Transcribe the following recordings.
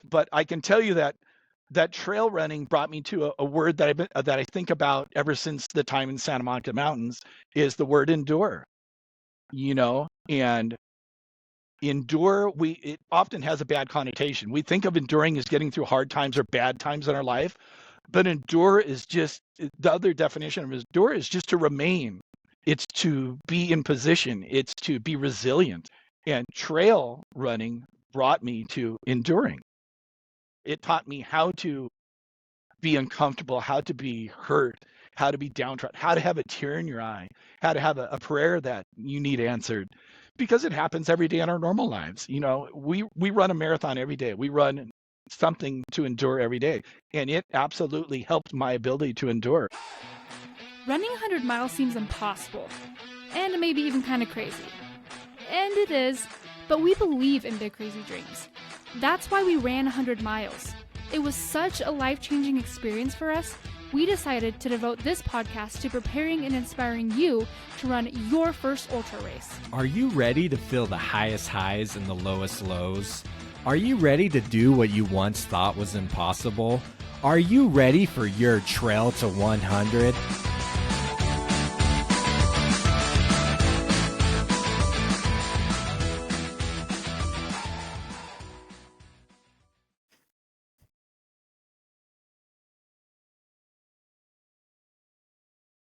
But I can tell you that trail running brought me to a word that I think about ever since the time in Santa Monica Mountains is the word endure. And endure, it often has a bad connotation. We think of enduring as getting through hard times or bad times in our life, but endure is just the other definition of endure is just to remain. It's to be in position. It's to be resilient. And trail running brought me to enduring. It taught me how to be uncomfortable, how to be hurt, how to be downtrodden, how to have a tear in your eye, how to have a prayer that you need answered, because it happens every day in our normal lives. We run a marathon every day. We run something to endure every day, and it absolutely helped my ability to endure. Running 100 miles seems impossible, and maybe even kind of crazy. And it is, but we believe in big crazy dreams. That's why we ran 100 miles. It was such a life-changing experience for us, we decided to devote this podcast to preparing and inspiring you to run your first ultra race. Are you ready to feel the highest highs and the lowest lows? Are you ready to do what you once thought was impossible? Are you ready for your Trail to 100?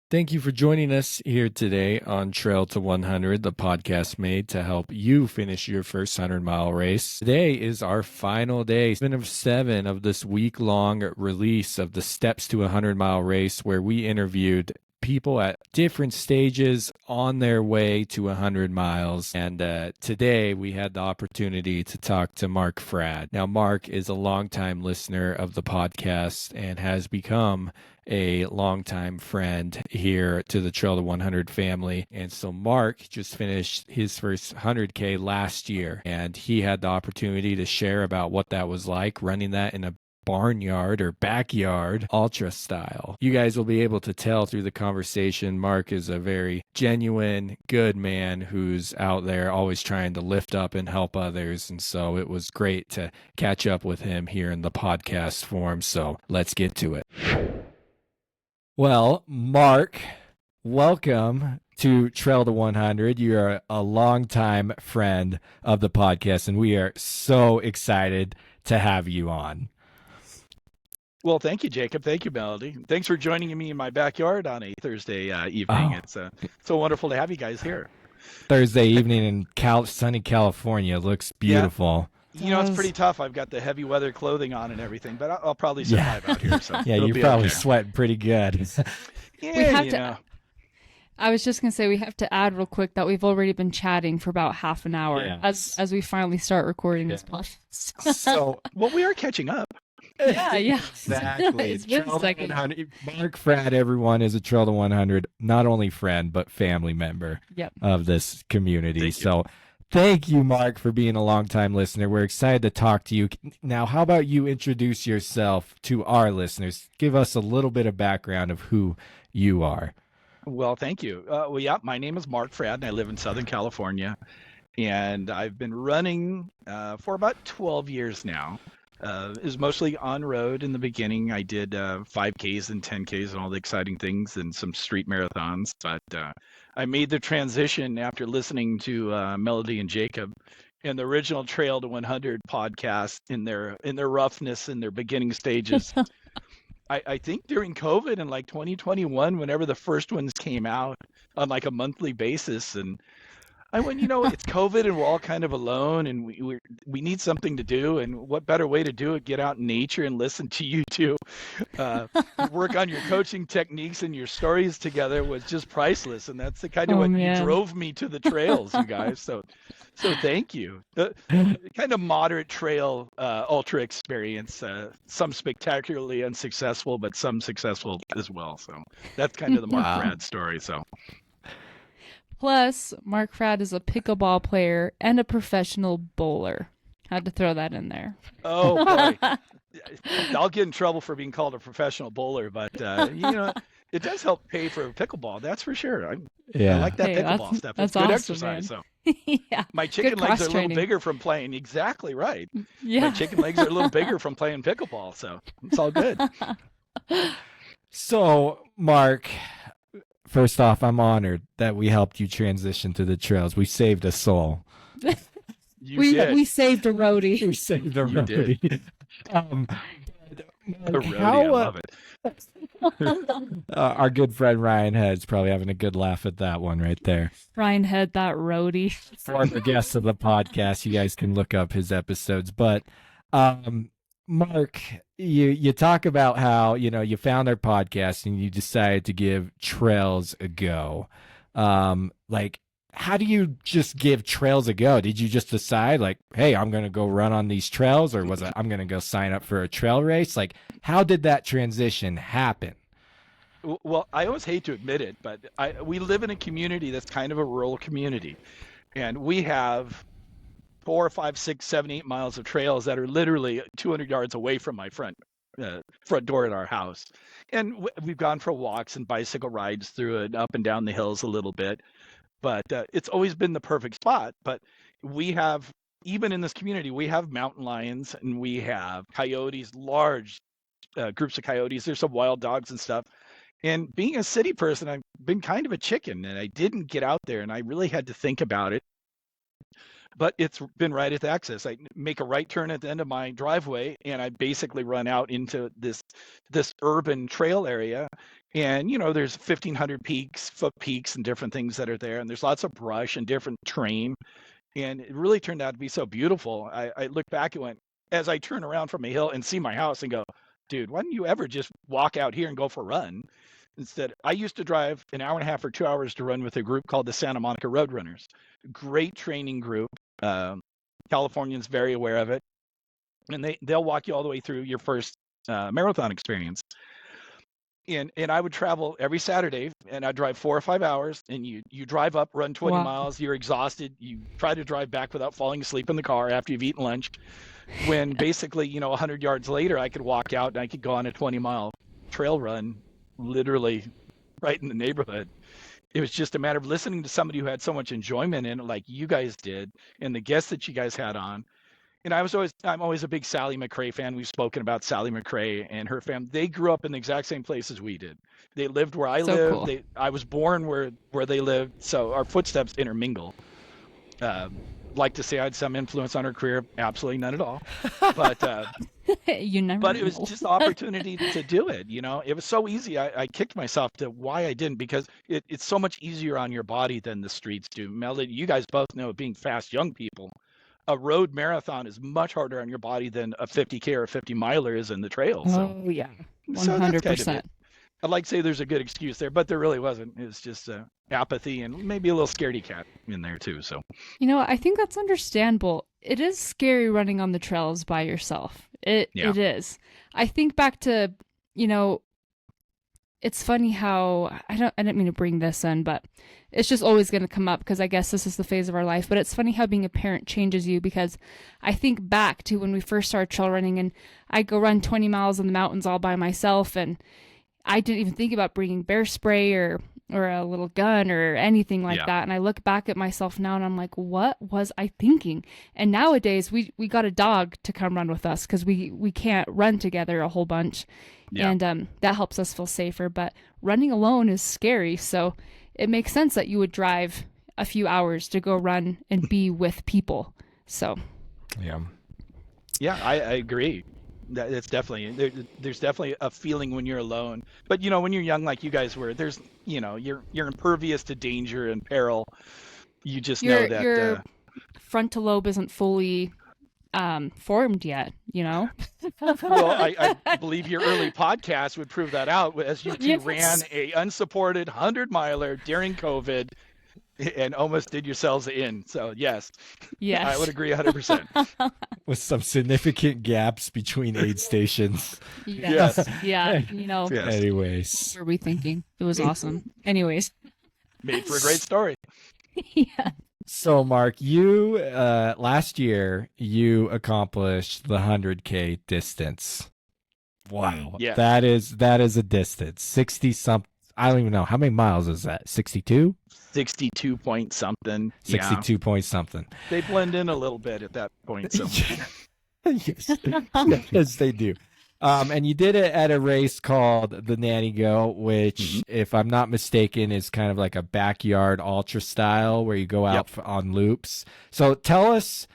Thank you for joining us here today on Trail to 100, the podcast made to help you finish your first 100-mile race. Today is our final day, 7 of 7 of this week-long release of the Steps to a 100-mile race, where we interviewed people at different stages on their way to 100 miles. And today we had the opportunity to talk to Mark Fradd. Now, Mark is a longtime listener of the podcast and has become a longtime friend here to the Trail to 100 family. And so Mark just finished his first 100K last year, and he had the opportunity to share about what that was like running that in a barnyard or backyard ultra style. You guys will be able to tell through the conversation Mark is a very genuine, good man who's out there always trying to lift up and help others. And so it was great to catch up with him here in the podcast form. So let's get to it. Well, Mark, welcome to Trail to 100. You are a longtime friend of the podcast, and we are so excited to have you on. Well, thank you, Jacob. Thank you, Melody. Thanks for joining me in my backyard on a Thursday evening. It's so wonderful to have you guys here. Thursday evening in sunny California. Looks beautiful. Yeah. It's pretty tough. I've got the heavy weather clothing on and everything, but I'll probably survive out here. So yeah, you're probably sweating pretty good. I was just going to say, we have to add real quick that we've already been chatting for about half an hour as we finally start recording this podcast. So, we are catching up. Yeah. Exactly. It's been a second. Mark Fradd, everyone, is a Trail to 100, not only friend, but family member of this community. So thank you, Mark, for being a longtime listener. We're excited to talk to you. Now, how about you introduce yourself to our listeners? Give us a little bit of background of who you are. Well, thank you. My name is Mark Fradd, and I live in Southern California. And I've been running for about 12 years now. It was mostly on road in the beginning. I did 5Ks and 10Ks and all the exciting things and some street marathons. But I made the transition after listening to Melody and Jacob and the original Trail to 100 podcast in their roughness in their beginning stages. I think during COVID in like 2021, whenever the first ones came out on like a monthly basis, and I went, it's COVID and we're all kind of alone and we need something to do. And what better way to do it? Get out in nature and listen to you two. Work on your coaching techniques and your stories together was just priceless. And that's the kind of you drove me to the trails, you guys. So thank you. The kind of moderate trail ultra experience, some spectacularly unsuccessful, but some successful as well. So that's kind of the Mark Fradd story. So. Plus, Mark Fradd is a pickleball player and a professional bowler. Had to throw that in there. Oh, boy. I'll get in trouble for being called a professional bowler, but, it does help pay for pickleball. That's for sure. I like that Hey, pickleball stuff. that's It's good awesome, exercise. man. So Yeah. my chicken Good legs are a little cross-training. bigger from playing. Exactly right. My Yeah. chicken legs are a little bigger from playing pickleball. So it's all good. So, Mark, first off, I'm honored that we helped you transition to the trails. We saved a soul. You did. We saved a roadie. We saved a You did. roadie. A roadie, I love it. Our good friend Ryan Head's probably having a good laugh at that one right there. Ryan Head, that roadie. Former guest of the podcast, you guys can look up his episodes. But Mark, you talk about how you found our podcast and you decided to give trails a go. Like, how do you just give trails a go? Did you just decide like, hey, I'm going to go run on these trails, or was it I'm going to go sign up for a trail race? Like, how did that transition happen? Well, I always hate to admit it, but we live in a community that's kind of a rural community, and we have 4, 5, 6, 7, 8 miles of trails that are literally 200 yards away from my front door at our house. And we've gone for walks and bicycle rides through it, up and down the hills a little bit. But it's always been the perfect spot. But we have, even in this community, we have mountain lions and we have coyotes, large groups of coyotes. There's some wild dogs and stuff. And being a city person, I've been kind of a chicken, and I didn't get out there, and I really had to think about it. But it's been right at the access. I make a right turn at the end of my driveway, and I basically run out into this urban trail area. And there's 1,500 foot peaks and different things that are there, and there's lots of brush and different terrain. And it really turned out to be so beautiful. I look back and went, as I turn around from a hill and see my house and go, dude, why don't you ever just walk out here and go for a run? Instead, I used to drive an hour and a half or 2 hours to run with a group called the Santa Monica Roadrunners. Great training group. Californians very aware of it. And they'll walk you all the way through your first marathon experience. And I would travel every Saturday, and I'd drive 4 or 5 hours, and you drive up, run 20 Wow. miles, you're exhausted, you try to drive back without falling asleep in the car after you've eaten lunch. When basically, 100 yards later, I could walk out and I could go on a 20-mile trail run, literally right in the neighborhood. It was just a matter of listening to somebody who had so much enjoyment in it, like you guys did, and the guests that you guys had on. And I'm always a big Sally McRae fan. We've spoken about Sally McRae and her family. They grew up in the exact same place as we did. They lived where I lived. Cool. I was born where they lived, so our footsteps intermingle. Like to say I had some influence on her career, absolutely none at all. But You never but it was know. just the opportunity to do it. It was so easy. I kicked myself to why I didn't, because it's so much easier on your body than the streets do. Melody, you guys both know, being fast young people, a road marathon is much harder on your body than a 50K or a 50 miler is in the trail. So, Oh yeah, so that's kind of 100%. it. I'd like to say there's a good excuse there, but there really wasn't. It was just apathy and maybe a little scaredy cat in there too. So I think that's understandable. It is scary running on the trails by yourself. It is. I think back to, it's funny how I didn't mean to bring this in, but it's just always going to come up because I guess this is the phase of our life. But it's funny how being a parent changes you, because I think back to when we first started trail running, and I go run 20 miles in the mountains all by myself, and I didn't even think about bringing bear spray or a little gun or anything like that. And I look back at myself now and I'm like, what was I thinking? And nowadays we got a dog to come run with us because we can't run together a whole bunch. Yeah. And that helps us feel safer. But running alone is scary. So it makes sense that you would drive a few hours to go run and be with people. So. Yeah, I agree. It's definitely there's definitely a feeling when you're alone. But when you're young, like you guys were, there's you're impervious to danger and peril. You just know that your frontal lobe isn't fully formed yet. Well, I believe your early podcast would prove that out, as you two ran a unsupported 100-miler during COVID and almost did yourselves in. So yes, I would agree 100%. With some significant gaps between aid stations. Yes. Yeah. Yes. Anyways. What were we thinking? It was awesome. Anyways. Made for a great story. Yeah. So Mark, you last year you accomplished the 100K distance. Wow. Yeah. That is a distance. I don't even know. How many miles is that? 62? 62 point something. 62 point something. They blend in a little bit at that point. So Yes. Yes, they do. And you did it at a race called the Nanny Goat, which, if I'm not mistaken, is kind of like a backyard ultra style where you go out on loops. So tell us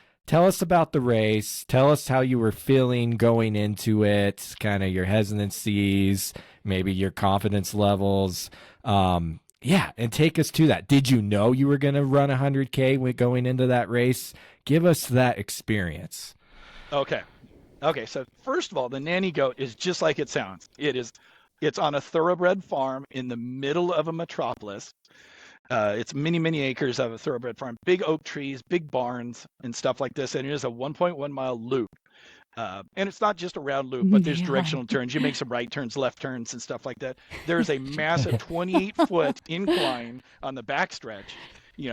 about the race. Tell us how you were feeling going into it, kind of your hesitancies, maybe your confidence levels. And take us to that. Did you know you were going to run 100K going into that race? Give us that experience. Okay, so first of all, the Nanny Goat is just like it sounds. It's on a thoroughbred farm in the middle of a metropolis. It's many acres of a thoroughbred farm, big oak trees, big barns, and stuff like this. And it is a 1.1 mile loop. And it's not just a round loop, but there's directional turns. You make some right turns, left turns, and stuff like that. There's a massive 28-foot incline on the backstretch.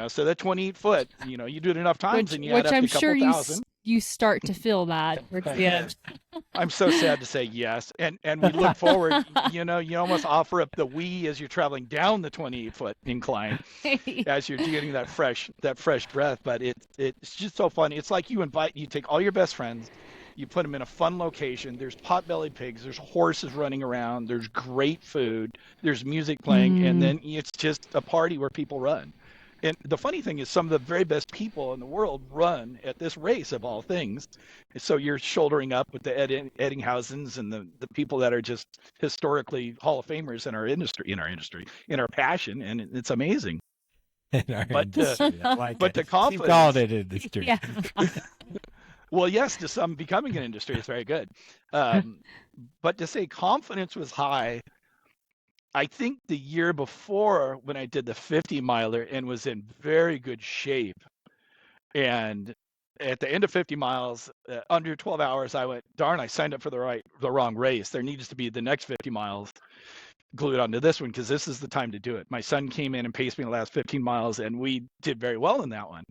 So that 28 foot, you do it enough times, and you add up I'm to a couple sure thousand. you start to feel that. I'm so sad to say yes. And we look forward, you almost offer up the wee as you're traveling down the 28-foot incline as you're getting that fresh breath. But it's just so fun. It's like you take all your best friends, you put them in a fun location. There's pot-bellied pigs. There's horses running around. There's great food. There's music playing. And then it's just a party where people run. And the funny thing is some of the very best people in the world run at this race of all things. So you're shouldering up with the Eddinghausens and the people that are just historically Hall of Famers in our passion. And it's amazing. But the confidence. Keep calling it industry. Yeah. Well, yes, to some becoming an industry is very good. But to say confidence was high, I think the year before when I did the 50 miler and was in very good shape. And at the end of 50 miles, under 12 hours, I went, darn, I signed up for the wrong race. There needs to be the next 50 miles glued onto this one because this is the time to do it. My son came in and paced me the last 15 miles and we did very well in that one.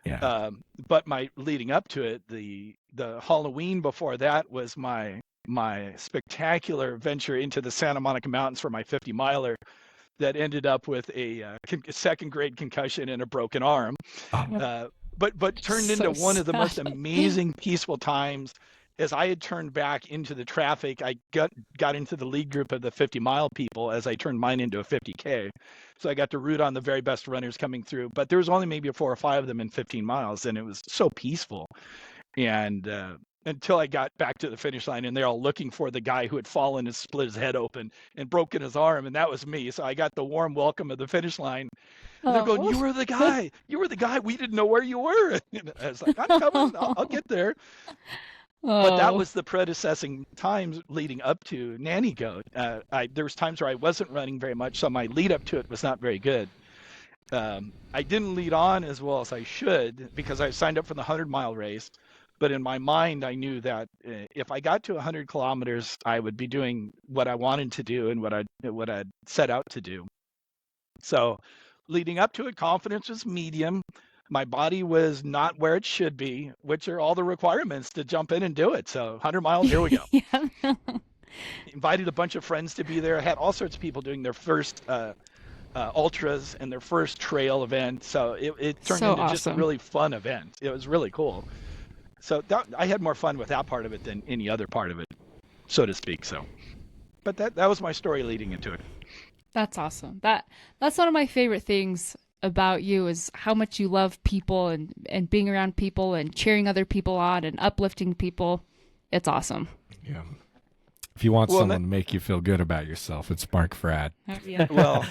Yeah. But my leading up to it, the Halloween before that was my spectacular venture into the Santa Monica Mountains for my 50 miler that ended up with a second grade concussion and a broken arm. But turned into one of the most amazing peaceful times. As I had turned back into the traffic, I got into the lead group of the 50 mile people as I turned mine into a 50K. So I got to root on the very best runners coming through, but there was only maybe 4 or 5 of them in 15 miles and it was so peaceful. And until I got back to the finish line and they're all looking for the guy who had fallen and split his head open and broken his arm. And that was me. So I got the warm welcome of the finish line. And they're going, you were the guy. We didn't know where you were. And I was like, I'm coming. I'll get there. But that was the predecessing times leading up to Nanny Goat. There was times where I wasn't running very much. So my lead up to it was not very good. I didn't lead on as well as I should because I signed up for the 100-mile race. But in my mind, I knew that if I got to 100 kilometers, I would be doing what I wanted to do and what I'd set out to do. So leading up to it, confidence was medium. My body was not where it should be, which are all the requirements to jump in and do it. So 100 miles, here we go. Invited a bunch of friends to be there. I had all sorts of people doing their first ultras and their first trail event. So it turned into just a really fun event. It was really cool. So I had more fun with that part of it than any other part of it, so to speak. So, but that was my story leading into it. That's awesome. That's one of my favorite things about you is how much you love people and being around people and cheering other people on and uplifting people. It's awesome. Yeah. If you want someone to make you feel good about yourself, it's Mark Fradd. Yeah. Well,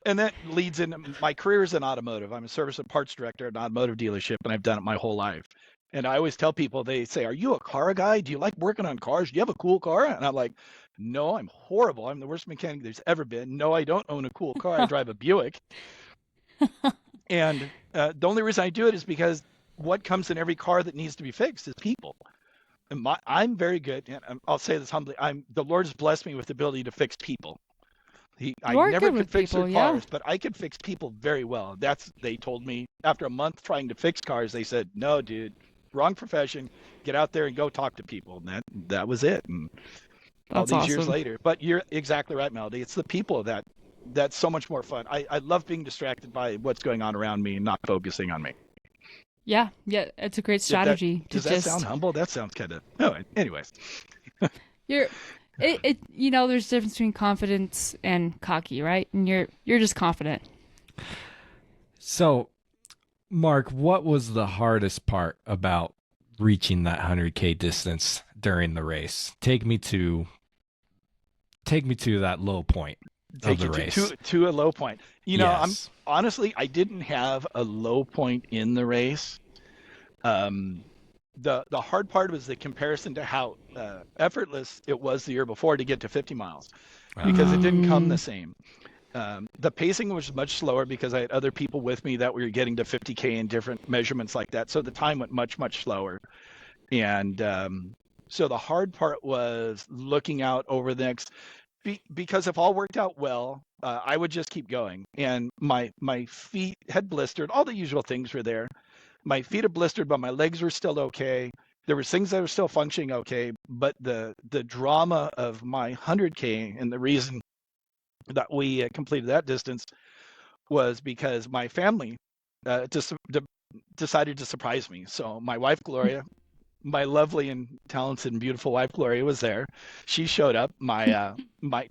and that leads into my career is in automotive. I'm a service and parts director at an automotive dealership, and I've done it my whole life. And I always tell people, they say, are you a car guy? Do you like working on cars? Do you have a cool car? And I'm like, no, I'm horrible. I'm the worst mechanic there's ever been. No, I don't own a cool car. I drive a Buick. And the only reason I do it is because what comes in every car that needs to be fixed is people. And I'm very good. And I'll say this humbly. The Lord has blessed me with the ability to fix people. I never could fix their cars, but I could fix people very well. They told me after a month trying to fix cars, they said, no, dude, wrong profession. Get out there and go talk to people. And that was it. And all these years later. But you're exactly right, Melody. It's the people that that's so much more fun. I love being distracted by what's going on around me and not focusing on me. Yeah, it's a great strategy to Does that sound humble? That sounds kind of. No, anyways. You're there's a difference between confidence and cocky, right? And you're just confident. So, Mark, what was the hardest part about reaching that 100K distance during the race? Take me to that low point of the race. To a low point. Yes. I didn't have a low point in the race. The hard part was the comparison to how effortless it was the year before to get to 50 miles, because it didn't come the same. The pacing was much slower because I had other people with me that we were getting to 50K in different measurements like that. So the time went much, much slower. And so the hard part was looking out over the next, because if all worked out well, I would just keep going. And my feet had blistered. All the usual things were there. My feet had blistered, but my legs were still okay. There was things that were still functioning okay. But the drama of my 100K and the reason that we completed that distance was because my family just decided to surprise me. So my wife, Gloria, my lovely and talented and beautiful wife, Gloria, was there. She showed up. My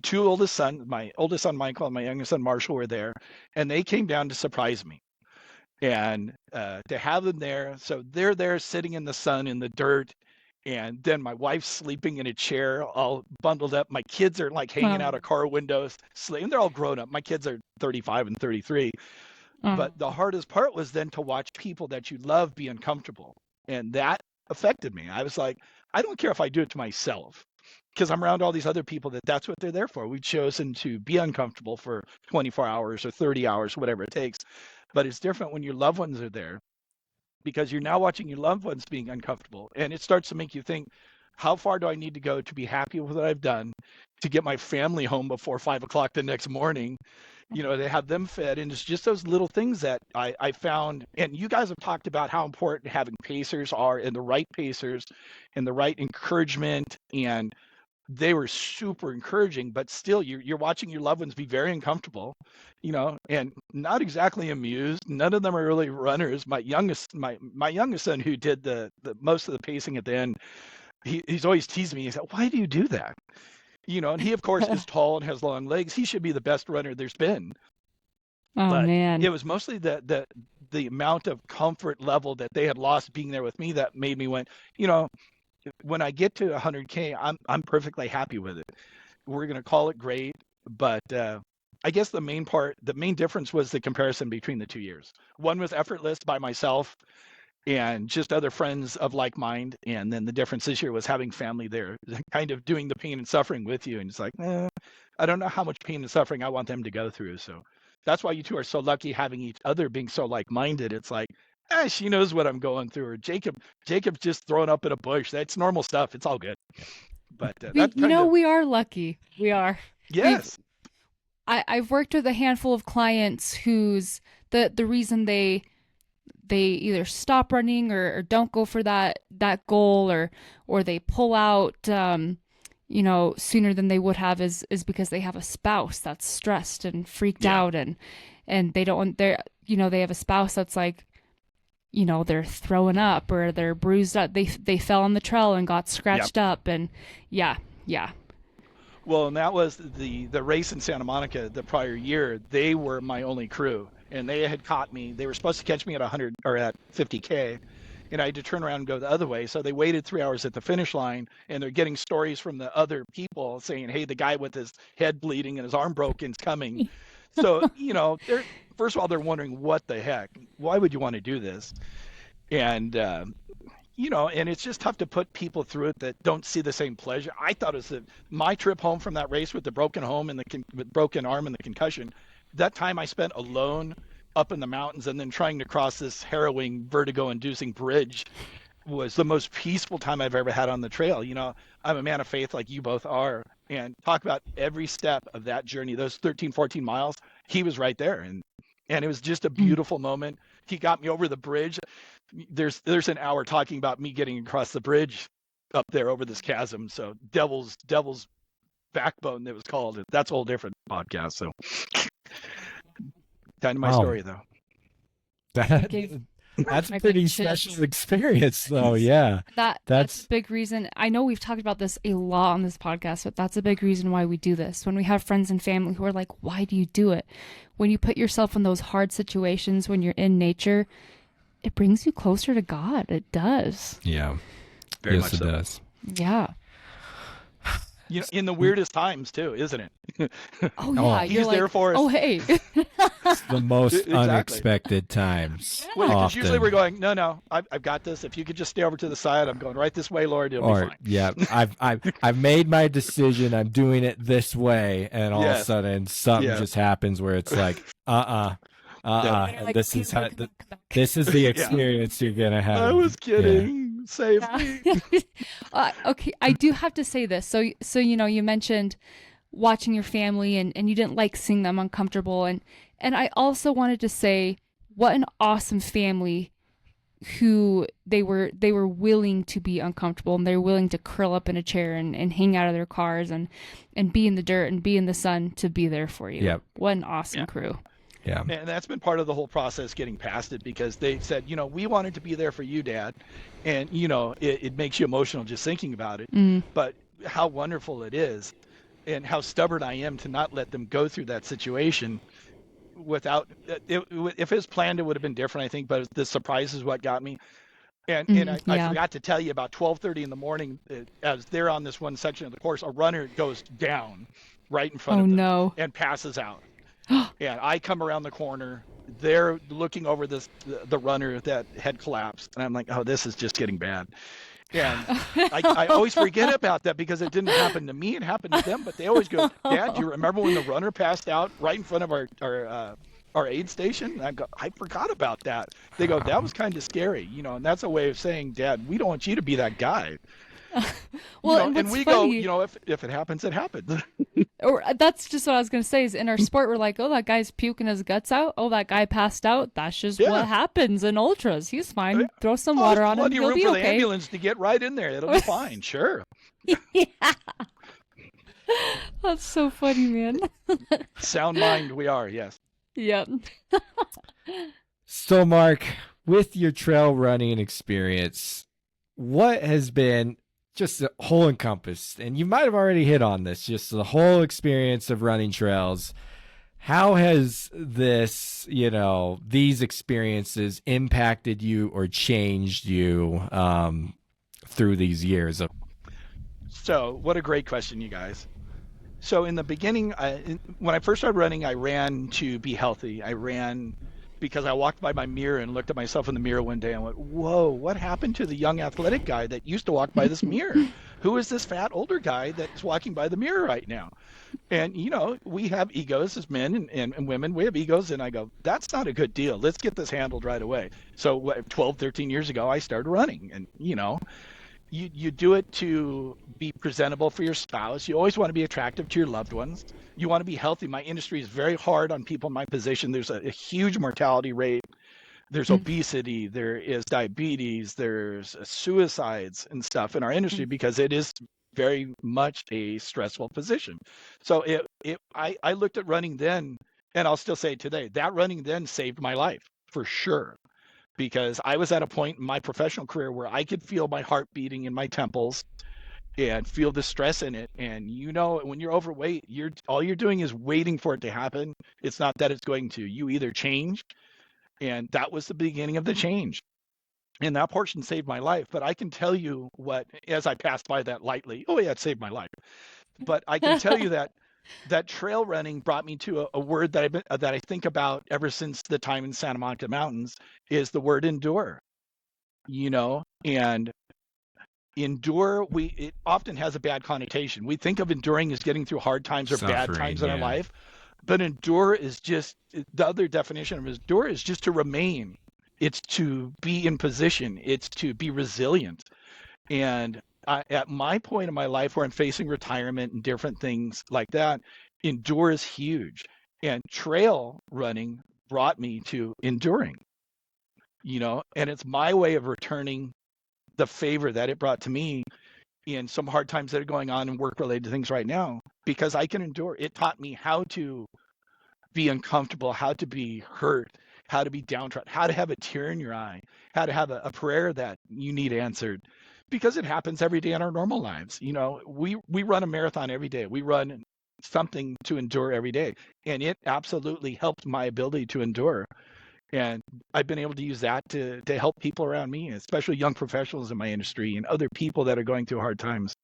two oldest sons, my oldest son, Michael, and my youngest son, Marshall, were there. And they came down to surprise me. And to have them there, so they're there sitting in the sun, in the dirt, and then my wife's sleeping in a chair, all bundled up. My kids are like hanging out of car windows, and they're all grown up. My kids are 35 and 33. But the hardest part was then to watch people that you love be uncomfortable. And that affected me. I was like, I don't care if I do it to myself, because I'm around all these other people that's what they're there for. We've chosen to be uncomfortable for 24 hours or 30 hours, whatever it takes. But it's different when your loved ones are there, because you're now watching your loved ones being uncomfortable. And it starts to make you think, how far do I need to go to be happy with what I've done, to get my family home before 5 o'clock the next morning, to have them fed. And it's just those little things that I found. And you guys have talked about how important having pacers are, and the right pacers and the right encouragement. And they were super encouraging, but still you're watching your loved ones be very uncomfortable, and not exactly amused. None of them are really runners. My youngest son, who did the most of the pacing at the end, he's always teasing me. He said, "Why do you do that?" And he, of course, is tall and has long legs. He should be the best runner there's been. But man, it was mostly the amount of comfort level that they had lost being there with me that made me went, when I get to 100K, I'm perfectly happy with it. We're going to call it great, but I guess the main difference was the comparison between the 2 years. One was effortless by myself and just other friends of like mind, and then the difference this year was having family there, kind of doing the pain and suffering with you. And it's like, I don't know how much pain and suffering I want them to go through. So that's why you two are so lucky, having each other, being so like-minded. It's like, she knows what I'm going through. Or Jacob's just thrown up in a bush. That's normal stuff. It's all good. But we are lucky. We are. Yes. I've worked with a handful of clients whose the reason they either stop running or don't go for that goal, or they pull out sooner than they would have is because they have a spouse that's stressed and freaked out, and they don't want they have a spouse that's like, they're throwing up or they're bruised up. They fell on the trail and got scratched up, and yeah. Well, and that was the race in Santa Monica the prior year. They were my only crew, and they had caught me. They were supposed to catch me at 100 or at 50K, and I had to turn around and go the other way. So they waited 3 hours at the finish line, and they're getting stories from the other people saying, "Hey, the guy with his head bleeding and his arm broken is coming." So, they're, first of all, they're wondering, what the heck? Why would you want to do this? And, and it's just tough to put people through it that don't see the same pleasure. I thought it was my trip home from that race with the broken home and the broken arm and the concussion. That time I spent alone up in the mountains and then trying to cross this harrowing, vertigo-inducing bridge was the most peaceful time I've ever had on the trail. I'm a man of faith like you both are, and talk about every step of that journey, those 13, 14 miles, he was right there. And it was just a beautiful moment. He got me over the bridge. There's an hour talking about me getting across the bridge up there over this chasm. So devil's backbone that was called. That's a whole different podcast. So kind of my Wow. story, though. That's a I pretty gave special chills. experience, though. Yeah, That's a big reason. I know we've talked about this a lot on this podcast, but that's a big reason why we do this. When we have friends and family who are like, why do you do it? When you put yourself in those hard situations, when you're in nature, it brings you closer to God. It does. yeah. Very Yes, much it so. does. Yeah. You know, in the weirdest times too, isn't it? Oh yeah. He's You're like, there for us. oh hey. It's the most Exactly. unexpected times. Well, because usually often. we're going, no, I've got this. If you could just stay over to the side, I'm going right this way, Lord. It'll be Or fine. yeah, I've made my decision. I'm doing it this way, and all of a Yes. sudden something Yeah. just happens where it's like, Yeah. and Like, this okay, is how come back. this is the experience you're gonna have. I was kidding. Save me. Okay, I do have to say this. So you know, you mentioned watching your family and you didn't like seeing them uncomfortable, and I also wanted to say what an awesome family who they were willing to be uncomfortable, and they're willing to curl up in a chair and hang out of their cars and be in the dirt and be in the sun to be there for you. Yep. What an awesome Yeah. crew. Yeah. And that's been part of the whole process getting past it, because they said, we wanted to be there for you, Dad. And, it makes you emotional just thinking about it. Mm. But how wonderful it is, and how stubborn I am to not let them go through that situation without, if it was planned, it would have been different, I think. But the surprise is what got me. And I yeah. forgot to tell you, about 12:30 in the morning, as they're on this one section of the course, a runner goes down right in front Oh of them no. and passes out. And I come around the corner. They're looking over the runner that had collapsed, and I'm like, oh, this is just getting bad. And I always forget about that, because it didn't happen to me; it happened to them. But they always go, Dad, do you remember when the runner passed out right in front of our aid station? And I go, I forgot about that. They go, that was kind of scary, and that's a way of saying, Dad, we don't want you to be that guy. Well, and what's we funny, go, if it happens, it happens. or that's just what I was gonna say. Is in our sport, we're like, oh, that guy's puking his guts out. Oh, that guy passed out. That's just Yeah. what happens in ultras. He's fine. Throw some Oh, water there's on him. plenty of He'll room be for the okay. ambulance to get right in there. It'll be fine. Sure. Yeah. That's so funny, man. Sound mind we are, yes. Yep. So, Mark, with your trail running experience, what has been just the whole encompass, and you might have already hit on this, just the whole experience of running trails. How has this, these experiences impacted you or changed you through these years? So, what a great question, you guys. So, in the beginning, when I first started running, I ran to be healthy. I ran because I walked by my mirror and looked at myself in the mirror one day and went, whoa, what happened to the young athletic guy that used to walk by this mirror? Who is this fat older guy that's walking by the mirror right now? And, we have egos as men and women. We have egos. And I go, that's not a good deal. Let's get this handled right away. So 12, 13 years ago, I started running. And, you do it to be presentable for your spouse. You always want to be attractive to your loved ones. You want to be healthy. My industry is very hard on people in my position. There's a huge mortality rate. There's obesity. There is diabetes. There's suicides and stuff in our industry, because it is very much a stressful position. So I looked at running then, and I'll still say today, that running then saved my life for sure. Because I was at a point in my professional career where I could feel my heart beating in my temples and feel the stress in it. And when you're overweight, all you're doing is waiting for it to happen. It's not that it's going to. You either change, and that was the beginning of the change. And that portion saved my life. But I can tell you as I passed by that lightly, oh yeah, it saved my life. But I can tell you that trail running brought me to a word that I think about ever since the time in Santa Monica Mountains, is the word endure. And endure, it often has a bad connotation. We think of enduring as getting through hard times or bad Suffering, times in our yeah. life, but endure is just, the other definition of endure is just to remain. It's to be in position. It's to be resilient. And at my point in my life where I'm facing retirement and different things like that, endure is huge. And trail running brought me to enduring, and it's my way of returning the favor that it brought to me. in some hard times that are going on and work-related things right now, because I can endure. It taught me how to be uncomfortable, how to be hurt, how to be downtrodden, how to have a tear in your eye, how to have a prayer that you need answered, because it happens every day in our normal lives. We run a marathon every day. We run something to endure every day, and it absolutely helped my ability to endure. And I've been able to use that to help people around me, especially young professionals in my industry and other people that are going through hard times.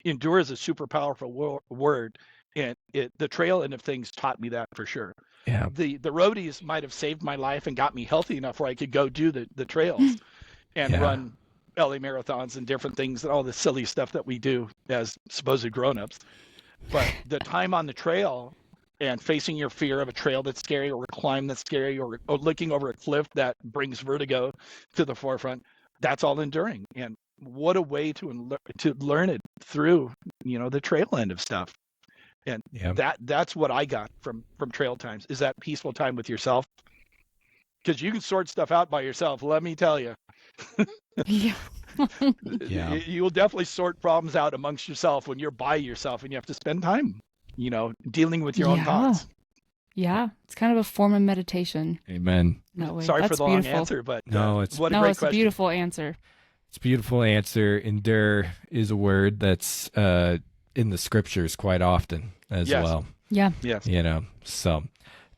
Endure is a super powerful word, and the trail end of things taught me that for sure. Yeah. The roadies might have saved my life and got me healthy enough where I could go do the trails and run LA marathons and different things and all the silly stuff that we do as supposed grown-ups. But the time on the trail and facing your fear of a trail that's scary, or a climb that's scary, or looking over a cliff that brings vertigo to the forefront, that's all enduring. And what a way to learn it through, the trail end of stuff. And that's what I got from trail times, is that peaceful time with yourself. Because you can sort stuff out by yourself, let me tell you. Yeah. You'll definitely sort problems out amongst yourself when you're by yourself and you have to spend time, dealing with your own thoughts. Yeah, it's kind of a form of meditation. Amen. Sorry for the long beautiful. answer, but it's what a great it's question. a beautiful answer. It's a beautiful answer. Endure is a word that's in the scriptures quite often as well. Yeah. Yes. So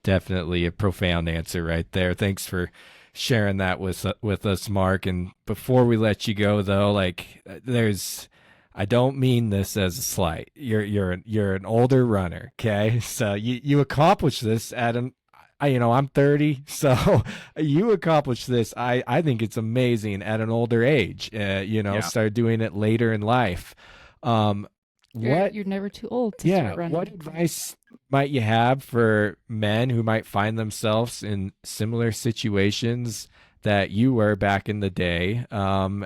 definitely a profound answer right there. Thanks for sharing that with us, Mark. And before we let you go, though, I don't mean this as a slight. You're an older runner, okay? So you accomplished this at I'm 30, so you accomplished this. I think it's amazing at an older age. Started doing it later in life. You're never too old to start running. What advice might you have for men who might find themselves in similar situations that you were back in the day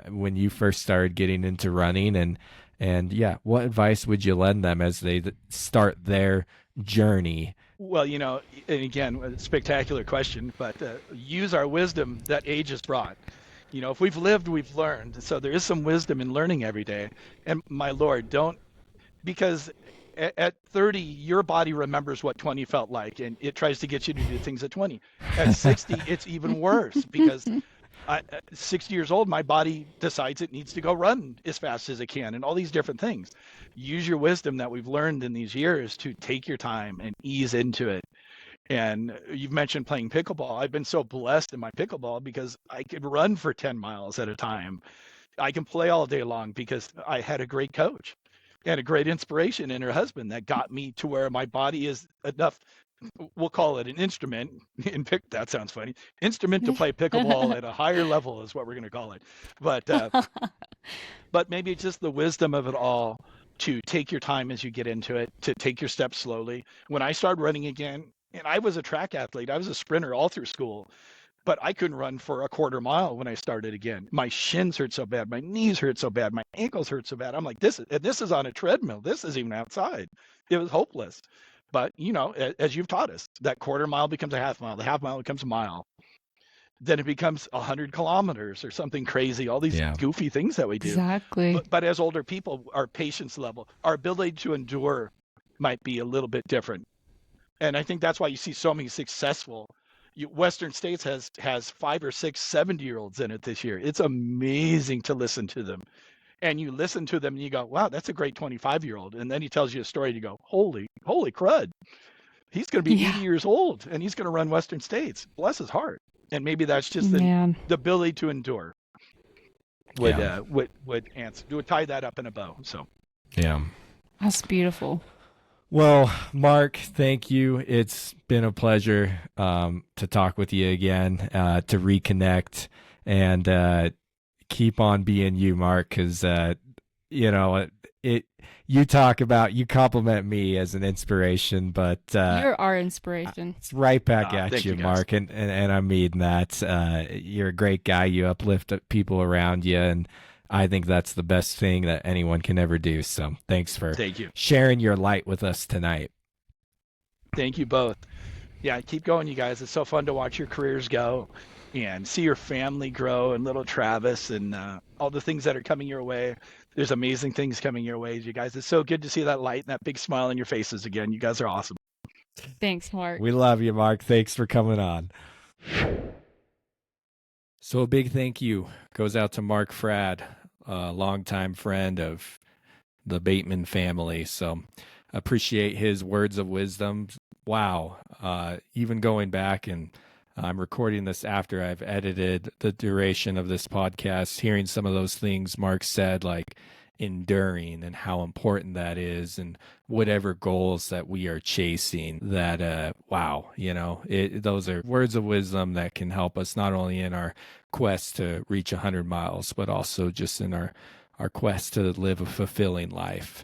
when you first started getting into running? And what advice would you lend them as they start their journey? Well, and again, a spectacular question, but use our wisdom that age has brought. If we've lived, we've learned. So there is some wisdom in learning every day. And my Lord, because at 30, your body remembers what 20 felt like, and it tries to get you to do things at 20. At 60, it's even worse, because 60 years old, my body decides it needs to go run as fast as it can, and all these different things. Use your wisdom that we've learned in these years to take your time and ease into it. And you've mentioned playing pickleball. I've been so blessed in my pickleball because I could run for 10 miles at a time. I can play all day long because I had a great coach and a great inspiration in her husband that got me to where my body is enough. We'll call it an instrument. That sounds funny. Instrument to play pickleball at a higher level is what we're going to call it. But maybe it's just the wisdom of it all, to take your time as you get into it, to take your steps slowly. When I started running again, and I was a track athlete, I was a sprinter all through school, but I couldn't run for a quarter mile when I started again. My shins hurt so bad, my knees hurt so bad, my ankles hurt so bad. I'm like, this is on a treadmill. This is even outside. It was hopeless. But, as you've taught us, that quarter mile becomes a half mile. The half mile becomes a mile. Then it becomes 100 kilometers or something crazy, all these goofy things that we do. Exactly. But as older people, our patience level, our ability to endure might be a little bit different. And I think that's why you see so many successful. Western States has 5 or 6 70-year-olds in it this year. It's amazing to listen to them. And you listen to them and you go, wow, that's a great 25-year-old. And then he tells you a story and you go, holy crud. He's going to be 80 years old and he's going to run Western States. Bless his heart. And maybe that's just the ability to endure would answer. Would tie that up in a bow. So that's beautiful. Well, Mark, thank you. It's been a pleasure to talk with you again, to reconnect, and keep on being you, Mark, because you compliment me as an inspiration, but you're our inspiration. It's right back at you, you Mark, and I mean that. You're a great guy. You uplift people around you, and I think that's the best thing that anyone can ever do. So thanks for sharing your light with us tonight. Thank you both. Yeah, keep going, you guys. It's so fun to watch your careers go and see your family grow, and little Travis, and all the things that are coming your way. There's amazing things coming your way, you guys. It's so good to see that light and that big smile on your faces again. You guys are awesome. Thanks, Mark. We love you, Mark. Thanks for coming on. So a big thank you goes out to Mark Fradd, a longtime friend of the Bateman family. So appreciate his words of wisdom. Wow. Even going back, and I'm recording this after I've edited the duration of this podcast, hearing some of those things Mark said, like enduring and how important that is, and whatever goals that we are chasing, that wow, those are words of wisdom that can help us not only in our quest to reach 100 miles, but also just in our quest to live a fulfilling life.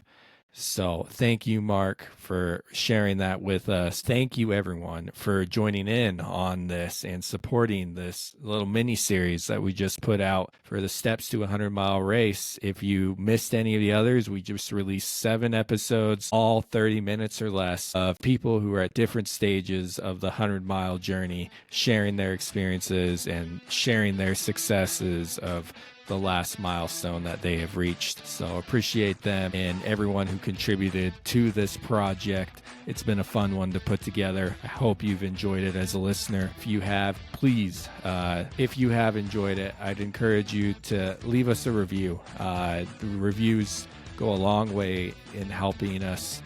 So thank you, Mark, for sharing that with us. Thank you, everyone, for joining in on this and supporting this little mini series that we just put out for the Steps to a 100-Mile Race. If you missed any of the others, we just released 7 episodes, all 30 minutes or less, of people who are at different stages of the 100-mile journey, sharing their experiences and sharing their successes of the last milestone that they have reached. So appreciate them and everyone who contributed to this project. It's been a fun one to put together. I hope you've enjoyed it as a listener. If you have, please, if you have enjoyed it, I'd encourage you to leave us a review. The reviews go a long way in helping us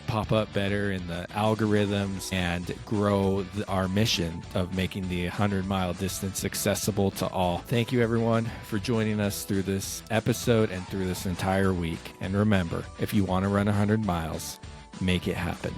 pop up better in the algorithms and grow our mission of making the 100-mile distance accessible to all. Thank you, everyone, for joining us through this episode and through this entire week. And remember, if you want to run 100 miles, make it happen.